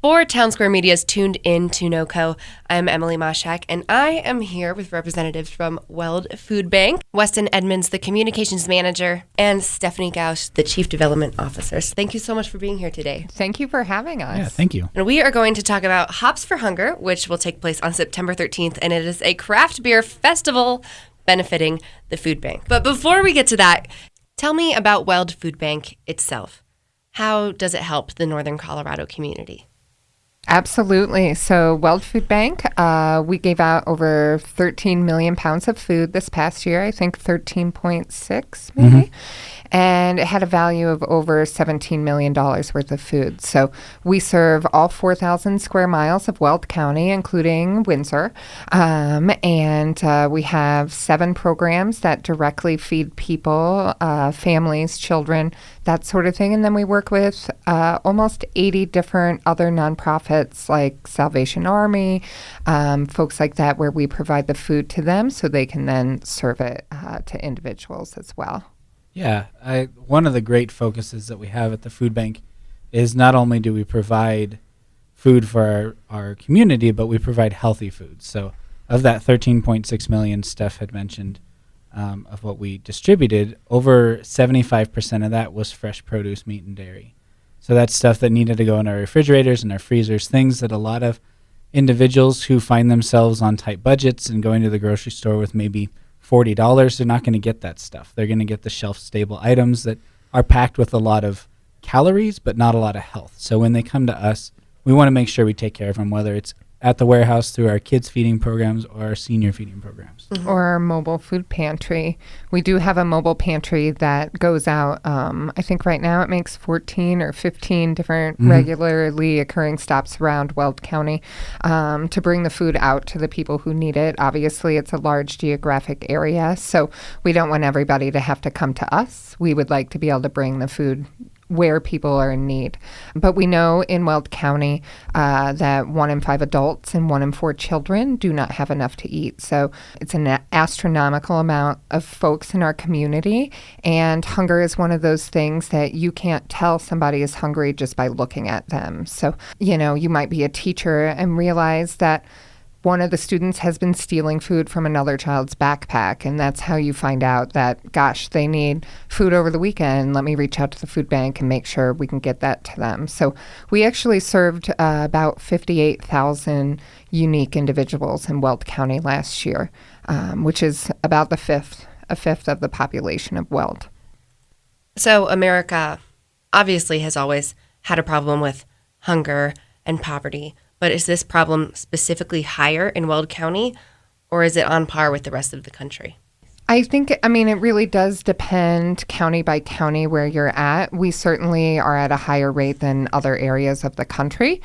For Town Square Media's Tuned In To NOCO, I'm Emily Mashak, and I am here with representatives from Weld Food Bank, Weston Edmonds, the Communications Manager, and Stephanie Gausch, the Chief Development Officer. So thank you so much for being here today. Thank you for having us. Yeah, thank you. And we are going to talk about Hops for Hunger, which will take place on September 13th, and it is a craft beer festival benefiting the food bank. But before we get to that, tell me about Weld Food Bank itself. How does it help the Northern Colorado community? Absolutely. So Weld Food Bank, we gave out over 13 million pounds of food this past year, I think 13.6 maybe. Mm-hmm. And it had a value of over $17 million worth of food. So we serve all 4,000 square miles of Weld County, including Windsor. And we have 7 programs that directly feed people, families, children, that sort of thing. And then we work with almost 80 different other nonprofits like Salvation Army, folks like that, where we provide the food to them so they can then serve it to individuals as well. Yeah, one of the great focuses that we have at the food bank is not only do we provide food for our community, but we provide healthy food. So of that 13.6 million Steph had mentioned of what we distributed, over 75% of that was fresh produce, meat, and dairy. So that's stuff that needed to go in our refrigerators and our freezers, things that a lot of individuals who find themselves on tight budgets and going to the grocery store with maybe $40, they're not going to get that stuff. They're going to get the shelf-stable items that are packed with a lot of calories, but not a lot of health. So when they come to us, we want to make sure we take care of them, whether it's at the warehouse through our kids feeding programs or our senior feeding programs. Mm-hmm. Or our mobile food pantry. We do have a mobile pantry that goes out, I think right now it makes 14 or 15 different regularly occurring stops around Weld County to bring the food out to the people who need it. Obviously, it's a large geographic area, so we don't want everybody to have to come to us. We would like to be able to bring the food where people are in need. But we know in Weld County that 1 in 5 adults and 1 in 4 children do not have enough to eat. So it's an astronomical amount of folks in our community. And hunger is one of those things that you can't tell somebody is hungry just by looking at them. So, you might be a teacher and realize that one of the students has been stealing food from another child's backpack, and that's how you find out that, gosh, they need food over the weekend. Let me reach out to the food bank and make sure we can get that to them. So we actually served about 58,000 unique individuals in Weld County last year, which is about a fifth of the population of Weld. So America obviously has always had a problem with hunger and poverty. But is this problem specifically higher in Weld County, or is it on par with the rest of the country? I think, it really does depend county by county where you're at. We certainly are at a higher rate than other areas of the country.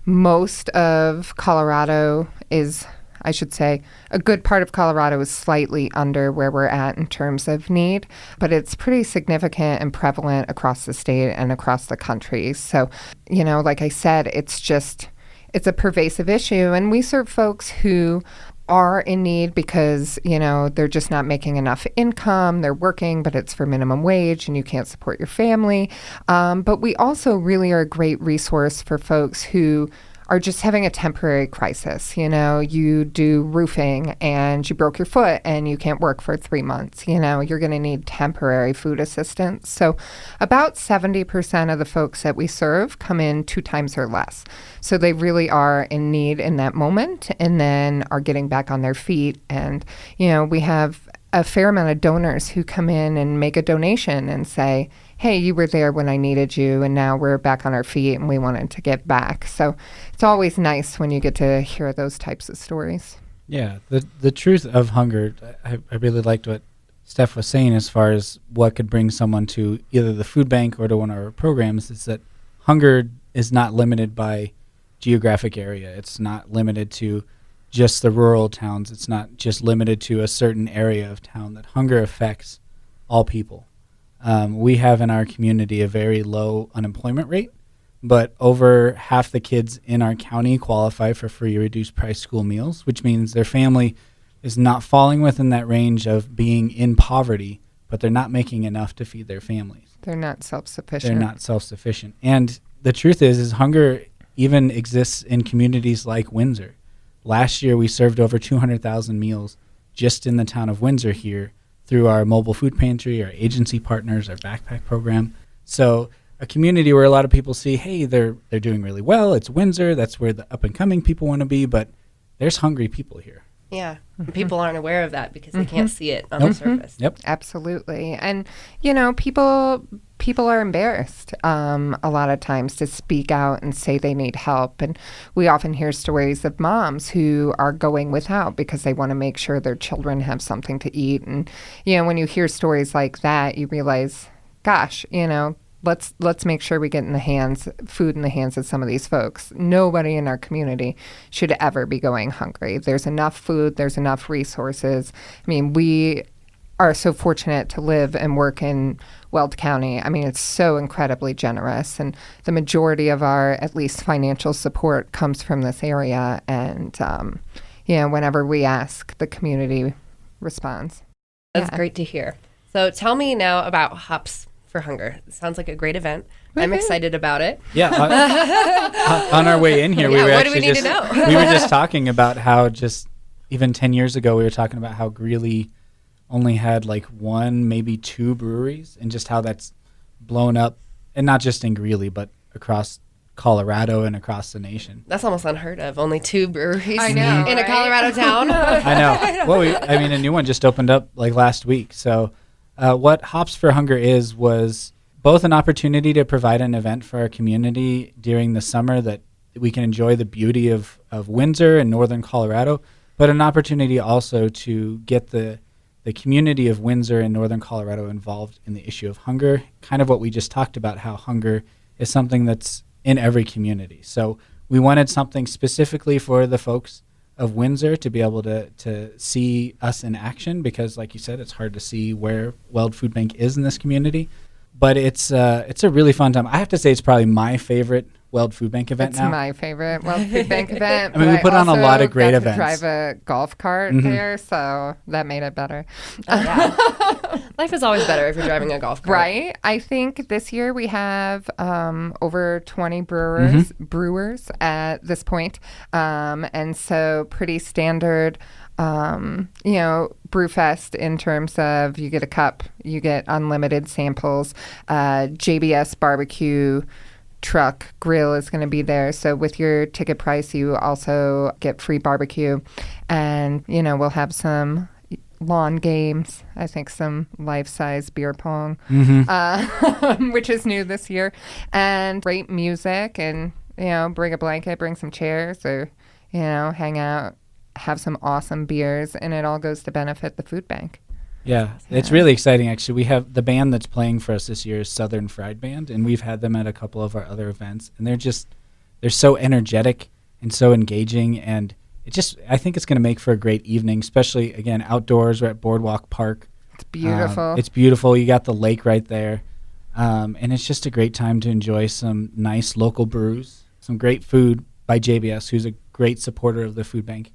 Most of Colorado is, I should say, a good part of Colorado is slightly under where we're at in terms of need, but it's pretty significant and prevalent across the state and across the country. So, like I said, it's a pervasive issue. And we serve folks who are in need because, they're just not making enough income. They're working, but it's for minimum wage and you can't support your family. But we also really are a great resource for folks who are just having a temporary crisis. You do roofing and you broke your foot and you can't work for 3 months. You're going to need temporary food assistance. So about 70% of the folks that we serve come in 2 times or less. So they really are in need in that moment and then are getting back on their feet. And, we have a fair amount of donors who come in and make a donation and say, hey, you were there when I needed you, and now we're back on our feet and we wanted to get back. So it's always nice when you get to hear those types of stories. Yeah, the truth of hunger, I really liked what Steph was saying as far as what could bring someone to either the food bank or to one of our programs, is that hunger is not limited by geographic area. It's not limited to just the rural towns. It's not just limited to a certain area of town. That hunger affects all people. We have in our community a very low unemployment rate, but over half the kids in our county qualify for free reduced price school meals, which means their family is not falling within that range of being in poverty, but they're not making enough to feed their families. They're not self-sufficient. And the truth is hunger even exists in communities like Windsor. Last year, we served over 200,000 meals just in the town of Windsor here through our mobile food pantry, our agency partners, our backpack program. So a community where a lot of people see, hey, they're doing really well. It's Windsor. That's where the up-and-coming people want to be. But there's hungry people here. Yeah. People aren't aware of that because they can't see it on the surface. Yep. Absolutely. And, people are embarrassed a lot of times to speak out and say they need help. And we often hear stories of moms who are going without because they want to make sure their children have something to eat. And, when you hear stories like that, you realize, gosh, let's make sure we get food in the hands of some of these folks. Nobody in our community should ever be going hungry. There's enough food. There's enough resources. I mean, we are so fortunate to live and work in Weld County. I mean, it's so incredibly generous. And the majority of our, at least financial support, comes from this area. And, whenever we ask, the community responds. That's great to hear. So tell me now about Hops for Hunger. It sounds like a great event. I'm excited about it. Yeah. On our way in here, we were what do we actually need to know? we were just talking about how just even 10 years ago, we were talking about how Greeley only had like one, maybe two breweries, and just how that's blown up, and not just in Greeley, but across Colorado and across the nation. That's almost unheard of. Only 2 breweries I know, in a Colorado town. I know. Well, a new one just opened up like last week. So what Hops for Hunger was both an opportunity to provide an event for our community during the summer that we can enjoy the beauty of Windsor and northern Colorado, but an opportunity also to get the community of Windsor and northern Colorado involved in the issue of hunger, kind of what we just talked about, how hunger is something that's in every community. So we wanted something specifically for the folks of Windsor to be able to see us in action, because like you said, it's hard to see where Weld Food Bank is in this community. But it's a really fun time. I have to say it's probably my favorite Weld Food Bank event now. It's my favorite Weld Food Bank event. I mean, we put on a lot of great events. Drive a golf cart there, so that made it better. Life is always better if you're driving a golf cart. Right. I think this year we have over 20 brewers at this point. And so pretty standard, Brewfest in terms of you get a cup, you get unlimited samples, JBS barbecue truck grill is going to be there. So with your ticket price, you also get free barbecue. And, we'll have some lawn games, I think some life-size beer pong, which is new this year, and great music, and, bring a blanket, bring some chairs, or, hang out, have some awesome beers, and it all goes to benefit the food bank. Yeah, it's really exciting, actually. We have the band that's playing for us this year is Southern Fried Band, and we've had them at a couple of our other events, and they're so energetic and so engaging, and I think it's going to make for a great evening, especially, again, outdoors. We're at Boardwalk Park. It's beautiful. It's beautiful. You got the lake right there, and it's just a great time to enjoy some nice local brews, some great food by JBS, who's a great supporter of the food bank.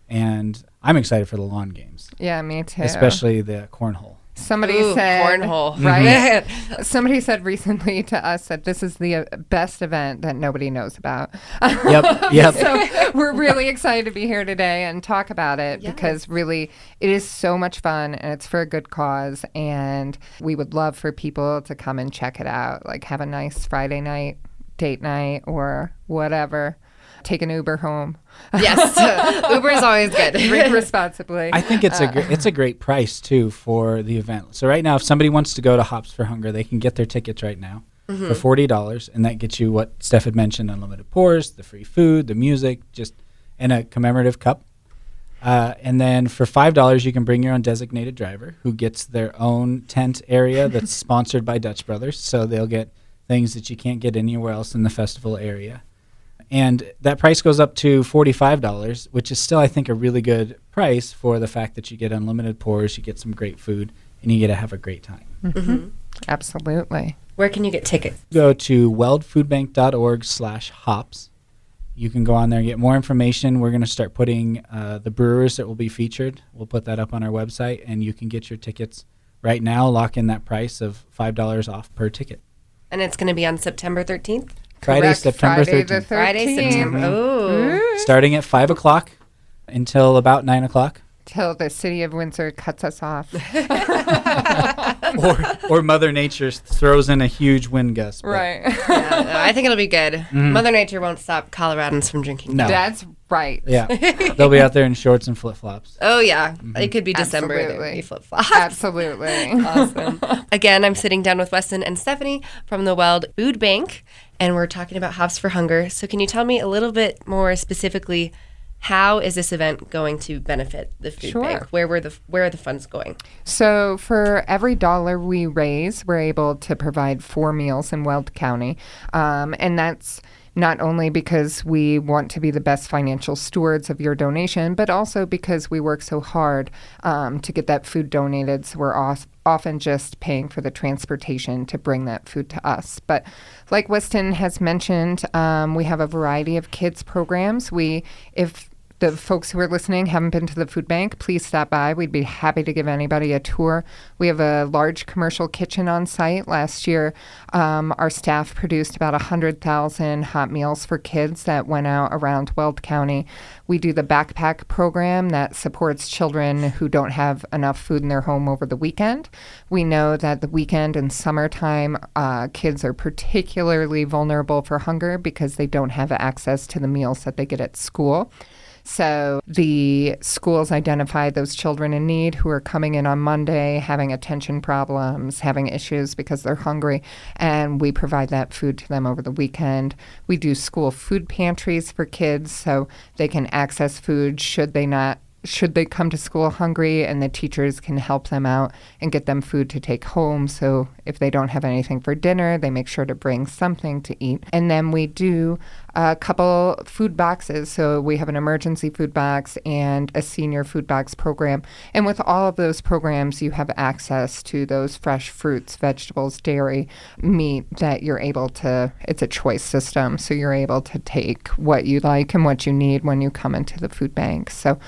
And I'm excited for the lawn games. Yeah, me too. Especially the cornhole. Somebody said, cornhole, right? Somebody said recently to us that this is the best event that nobody knows about. Yep. So we're really excited to be here today and talk about it because really it is so much fun and it's for a good cause. And we would love for people to come and check it out, like have a nice Friday night, date night, or whatever. Take an Uber home. Yes, Uber is always good. Drink responsibly. I think it's a great price too for the event. So right now, if somebody wants to go to Hops for Hunger, they can get their tickets right now for $40, and that gets you what Steph had mentioned: unlimited pours, the free food, the music, and a commemorative cup. And then for $5, you can bring your own designated driver who gets their own tent area that's sponsored by Dutch Brothers, so they'll get things that you can't get anywhere else in the festival area. And that price goes up to $45, which is still, I think, a really good price for the fact that you get unlimited pours, you get some great food, and you get to have a great time. Mm-hmm. Absolutely. Where can you get tickets? Go to weldfoodbank.org/hops. You can go on there and get more information. We're going to start putting the brewers that will be featured. We'll put that up on our website, and you can get your tickets right now. Lock in that price of $5 off per ticket. And it's going to be on September 13th? Friday, Correct. September Friday 13th. the Friday, 13th. September. Oh. Starting at 5 o'clock until about 9 o'clock. Till the city of Windsor cuts us off. or Mother Nature throws in a huge wind gust. but- Right. Yeah, no, I think it'll be good. Mother Nature won't stop Coloradans from drinking. No. That's right. Yeah. They'll be out there in shorts and flip-flops. Oh, yeah. It could be December. There Absolutely. would be flip-flops. Absolutely. Awesome. Again, I'm sitting down with Weston and Stephanie from the Weld Food Bank, and we're talking about Hops for Hunger. So can you tell me a little bit more specifically, how is this event going to benefit the food Sure. bank? Where are the funds going? So for every dollar we raise, we're able to provide 4 meals in Weld County. And that's not only because we want to be the best financial stewards of your donation, but also because we work so hard to get that food donated. So we're often just paying for the transportation to bring that food to us. But like Weston has mentioned, we have a variety of kids programs. If the folks who are listening haven't been to the food bank, please stop by. We'd be happy to give anybody a tour. We have a large commercial kitchen on site. Last year, our staff produced about 100,000 hot meals for kids that went out around Weld County. We do the backpack program that supports children who don't have enough food in their home over the weekend. We know that the weekend and summertime, kids are particularly vulnerable for hunger because they don't have access to the meals that they get at school. So the schools identify those children in need who are coming in on Monday, having attention problems, having issues because they're hungry, and we provide that food to them over the weekend. We do school food pantries for kids so they can access food should they come to school hungry, and the teachers can help them out and get them food to take home. So if they don't have anything for dinner, they make sure to bring something to eat. And then we do a couple food boxes. So we have an emergency food box and a senior food box program. And with all of those programs, you have access to those fresh fruits, vegetables, dairy, meat that you're able to, it's a choice system. So you're able to take what you like and what you need when you come into the food bank. So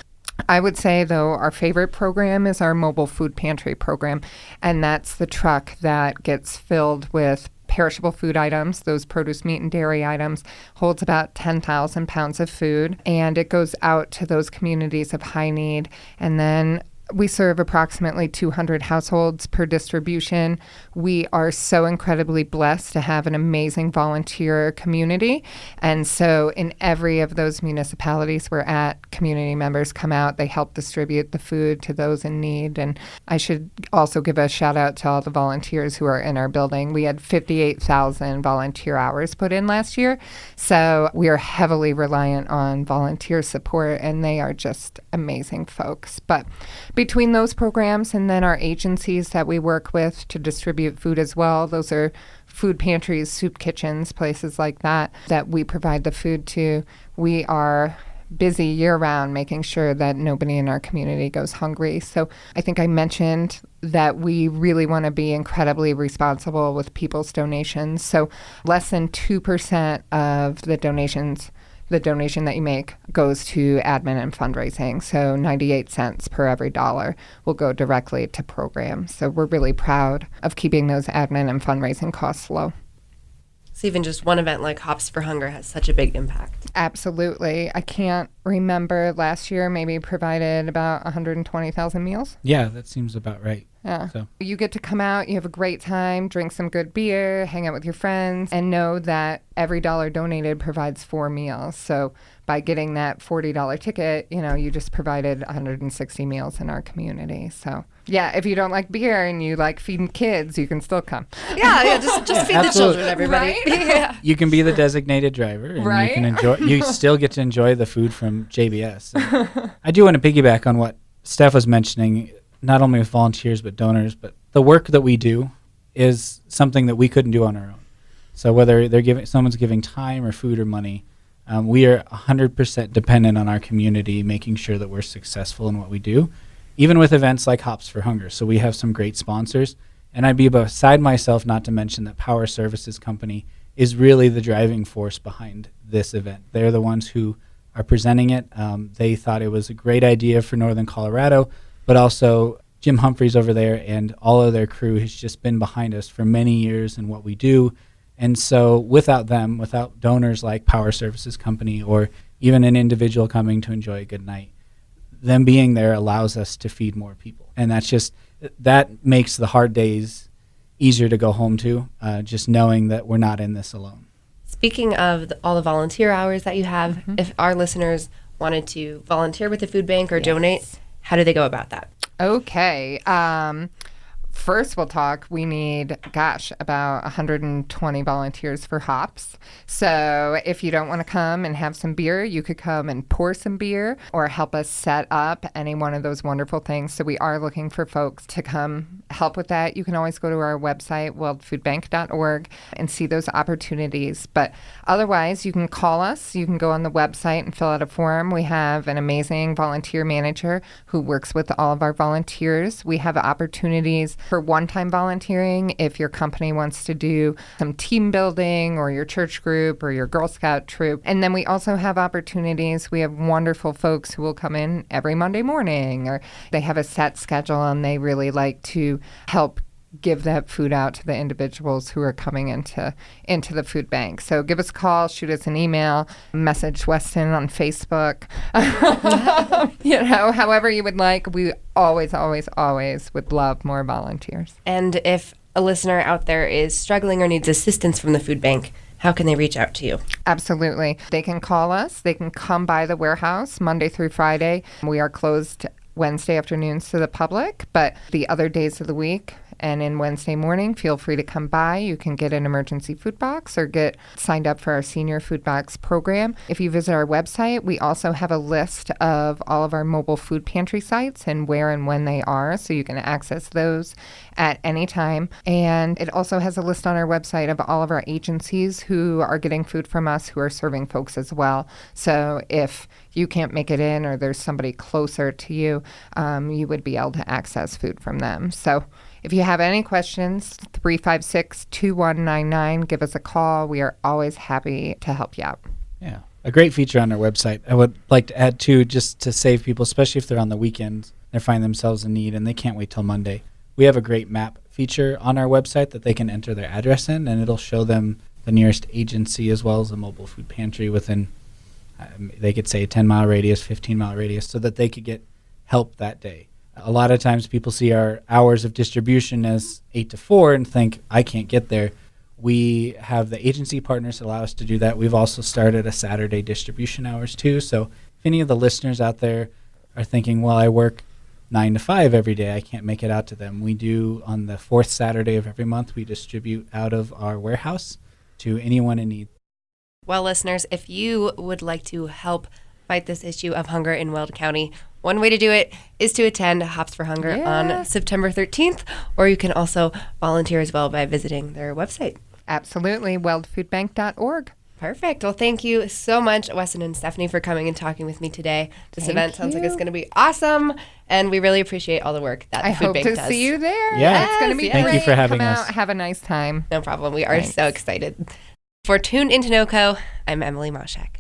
I would say, though, our favorite program is our mobile food pantry program, and that's the truck that gets filled with perishable food items. Those produce, meat, and dairy items holds about 10,000 pounds of food, and it goes out to those communities of high need. And then we serve approximately 200 households per distribution. We are so incredibly blessed to have an amazing volunteer community. And so in every of those municipalities we're at, community members come out, they help distribute the food to those in need. And I should also give a shout out to all the volunteers who are in our building. We had 58,000 volunteer hours put in last year. So we are heavily reliant on volunteer support, and they are just amazing folks. But between those programs and then our agencies that we work with to distribute food as well, those are food pantries, soup kitchens, places like that we provide the food to. We are busy year-round making sure that nobody in our community goes hungry. So I think I mentioned that we really want to be incredibly responsible with people's donations. So less than 2% of the donation that you make goes to admin and fundraising. So 98 cents per every dollar will go directly to programs. So we're really proud of keeping those admin and fundraising costs low. So even just one event like Hops for Hunger has such a big impact. Absolutely. I can't remember last year, maybe provided about 120,000 meals. Yeah, that seems about right. Yeah. So You get to come out, you have a great time, drink some good beer, hang out with your friends, and know that every dollar donated provides 4 meals. So by getting that $40 ticket, you just provided 160 meals in our community. So yeah, if you don't like beer and you like feeding kids, you can still come. Yeah, just feed absolutely. the children, everybody. Right? Yeah. you can be the designated driver, and Right? you can enjoy. You still get to enjoy the food from JBS. And I do want to piggyback on what Steph was mentioning, not only with volunteers but donors. But the work that we do is something that we couldn't do on our own. So whether someone's giving time or food or money, we are 100% dependent on our community making sure that we're successful in what we do, even with events like Hops for Hunger. So we have some great sponsors, and I'd be beside myself not to mention that Power Services Company is really the driving force behind this event. They're the ones who are presenting it. They thought it was a great idea for Northern Colorado, but also Jim Humphreys over there and all of their crew has just been behind us for many years in what we do. And so without them, without donors like Power Services Company or even an individual coming to enjoy a good night, them being there allows us to feed more people. And that makes the hard days easier to go home to, just knowing that we're not in this alone. Speaking of all the volunteer hours that you have, if our listeners wanted to volunteer with the food bank or donate, how do they go about that? Okay. First, we'll talk. We need, about 120 volunteers for hops. So if you don't want to come and have some beer, you could come and pour some beer or help us set up any one of those wonderful things. So we are looking for folks to come help with that. You can always go to our website, weldfoodbank.org, and see those opportunities. But otherwise, you can call us. You can go on the website and fill out a form. We have an amazing volunteer manager who works with all of our volunteers. We have opportunities for one-time volunteering if your company wants to do some team building or your church group or your Girl Scout troop. And then we also have opportunities. We have wonderful folks who will come in every Monday morning, or they have a set schedule and they really like to help give that food out to the individuals who are coming into the food bank. So give us a call, shoot us an email, message Weston on Facebook. However you would like. We always, always, always would love more volunteers. And if a listener out there is struggling or needs assistance from the food bank, how can they reach out to you? Absolutely. They can call us. They can come by the warehouse Monday through Friday. We are closed Wednesday afternoons to the public, but the other days of the week and in Wednesday morning, feel free to come by. You can get an emergency food box or get signed up for our senior food box program. If you visit our website, we also have a list of all of our mobile food pantry sites and where and when they are, so you can access those at any time. And it also has a list on our website of all of our agencies who are getting food from us who are serving folks as well. So if you can't make it in or there's somebody closer to you, you would be able to access food from them. So if you have any questions, 356-2199, give us a call. We are always happy to help you out. Yeah, a great feature on our website. I would like to add, too, just to save people, especially if they're on the weekends, they find themselves in need and they can't wait till Monday. We have a great map feature on our website that they can enter their address in, and it'll show them the nearest agency as well as a mobile food pantry within, they could say, a 10-mile radius, 15-mile radius, so that they could get help that day. A lot of times people see our hours of distribution as 8 to 4 and think, I can't get there. We have the agency partners that allow us to do that. We've also started a Saturday distribution hours too. So if any of the listeners out there are thinking, well, I work 9 to 5 every day, I can't make it out to them. We do, on the fourth Saturday of every month, we distribute out of our warehouse to anyone in need. Well, listeners, if you would like to help fight this issue of hunger in Weld County, one way to do it is to attend Hops for Hunger on September 13th, or you can also volunteer as well by visiting their website. Absolutely, weldfoodbank.org. Perfect. Well, thank you so much, Weston and Stephanie, for coming and talking with me today. This event sounds like it's going to be awesome, and we really appreciate all the work that the Food Bank does. I hope to see you there. Yeah. It's going to be Thank great. you for having Come us. out, have a nice time. No problem. We are so excited. For Tuned In To NOCO, I'm Emily Mashak.